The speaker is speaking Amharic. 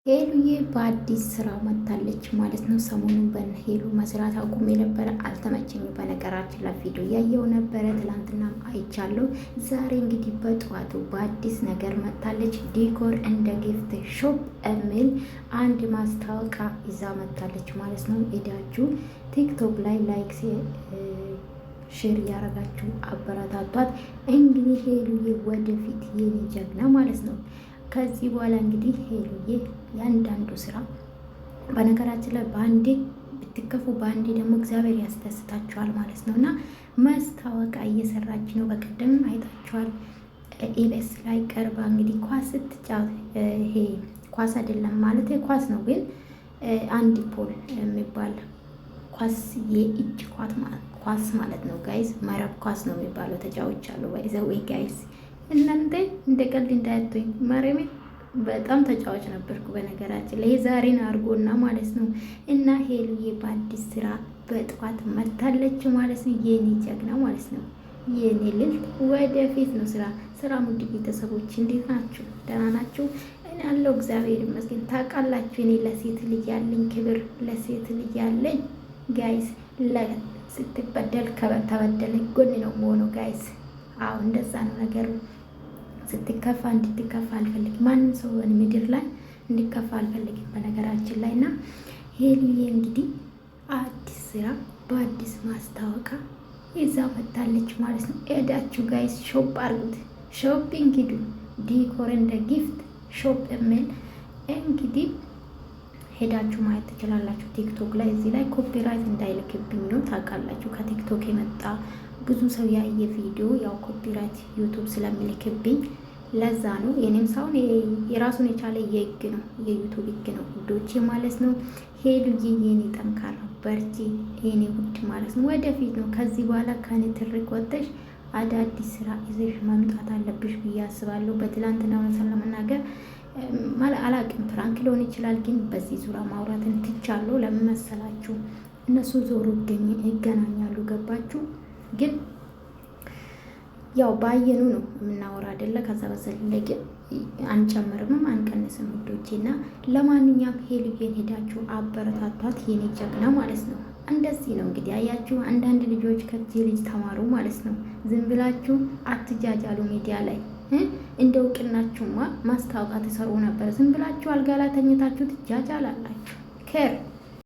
ሄሉዬ በአዲስ ስራ መታለች ማለት ነው። ሰሞኑን በሄሉ መስራት አቁሜ ነበረ፣ አልተመቸኝም። በነገራችን ላይ ቪዲዮ እያየው ነበረ፣ ትላንትና አይቻለሁ። ዛሬ እንግዲህ በጠዋቱ በአዲስ ነገር መታለች። ዲኮር እንደ ጊፍት ሾፕ የሚል አንድ ማስታወቂያ ይዛ መታለች ማለት ነው። ሄዳችሁ ቲክቶክ ላይ ላይክ ሼር እያረጋችሁ አበረታቷት። እንግዲህ ሄሉዬ ወደፊት የኔ ጀግና ማለት ነው። ከዚህ በኋላ እንግዲህ ሄሉዬ ያንዳንዱ ስራ በነገራችን ላይ በአንዴ ብትከፉ በአንዴ ደግሞ እግዚአብሔር ያስደስታችኋል ማለት ነው። እና ማስታወቂያ እየሰራች ነው። በቀደም አይታችኋል። ኢቢኤስ ላይ ቀርባ እንግዲህ ኳስ ስትጫወት፣ ይሄ ኳስ አይደለም ማለት ኳስ ነው ግን አንድ ፖል የሚባል ኳስ የእጅ ኳስ ማለት ነው ጋይዝ። መረብ ኳስ ነው የሚባለው። ተጫዎች አሉ ወይ ጋይዝ። እናንተ እንደ ቀልድ እንዳያቶኝ ማርያም በጣም ተጫዋች ነበርኩ በነገራችን ላይ ዛሬን አድርጎና ማለት ነው። እና ሄሉዬ በአዲስ ስራ በጠዋት መታለች ማለት ነው። የኔ ጀግና ማለት ነው። የኔ ልል ወደፊት ነው ስራ ሙድ ቤተሰቦች እንዴት ናችሁ? ደህና ናችሁ? እኔ አለው እግዚአብሔር ይመስገን። ታውቃላችሁ እኔ ለሴት ልጅ ያለኝ ክብር፣ ለሴት ልጅ ያለኝ ጋይስ ስትበደል ተበደለ ጎን ነው የምሆነው ጋይስ። አዎ እንደዛ ነው ነገሩ። ስትከፋ እንድትከፋ አልፈልግም። ማንም ሰው ምድር ላይ እንዲከፋ አልፈልግም በነገራችን ላይ። እና ሄሉዬ እንግዲህ አዲስ ስራ በአዲስ ማስታወቂያ ይዛ መታለች ማለት ነው። ሄዳችሁ ጋይስ ሾፕ አርጉት፣ ሾፒንግ ሂዱ። ዲኮር እንደ ጊፍት ሾፕ የሚል እንግዲህ ሄዳችሁ ማየት ትችላላችሁ ቲክቶክ ላይ። እዚህ ላይ ኮፒራይት እንዳይልክብኝ ነው ታውቃላችሁ። ከቲክቶክ የመጣ ብዙ ሰው ያየ ቪዲዮ ያው ኮፒራይት ዩቱብ ስለሚልክብኝ ለዛ ነው። የኔም ሳይሆን የራሱን የቻለ የህግ ነው፣ የዩቱብ ህግ ነው ውዶቼ ማለት ነው። ሄሉዬ የኔ ጠንካራ በርቺ የኔ ውድ ማለት ነው። ወደፊት ነው ከዚህ በኋላ ከኔ ትርቅ ወጥተሽ አዳዲስ ስራ ይዘሽ መምጣት አለብሽ ብዬ አስባለሁ። በትላንትና እውነቱን ለመናገር አላቅም ፕራንክ ሊሆን ይችላል፣ ግን በዚህ ዙሪያ ማውራትን ትቻለሁ። ለምን መሰላችሁ? እነሱ ዞሮ ይገናኛሉ ገባችሁ? ግን ያው ባየኑ ነው የምናወራ አይደለ? ከዛ በዘለለ ግን አንጨምርምም አንቀንስም ውዶቼ። እና ለማንኛውም ሄሉዬን ሄዳችሁ አበረታቷት የኔ ጀግና ማለት ነው። እንደዚህ ነው እንግዲህ አያችሁ፣ አንዳንድ ልጆች ከዚህ ልጅ ተማሩ ማለት ነው። ዝም ብላችሁ አትጃጃሉ ሚዲያ ላይ እንደ እውቅናችሁማ ማስታወቂያ ትሰሩ ነበር። ዝም ብላችሁ አልጋ ላይ ተኝታችሁ ትጃጃላላችሁ።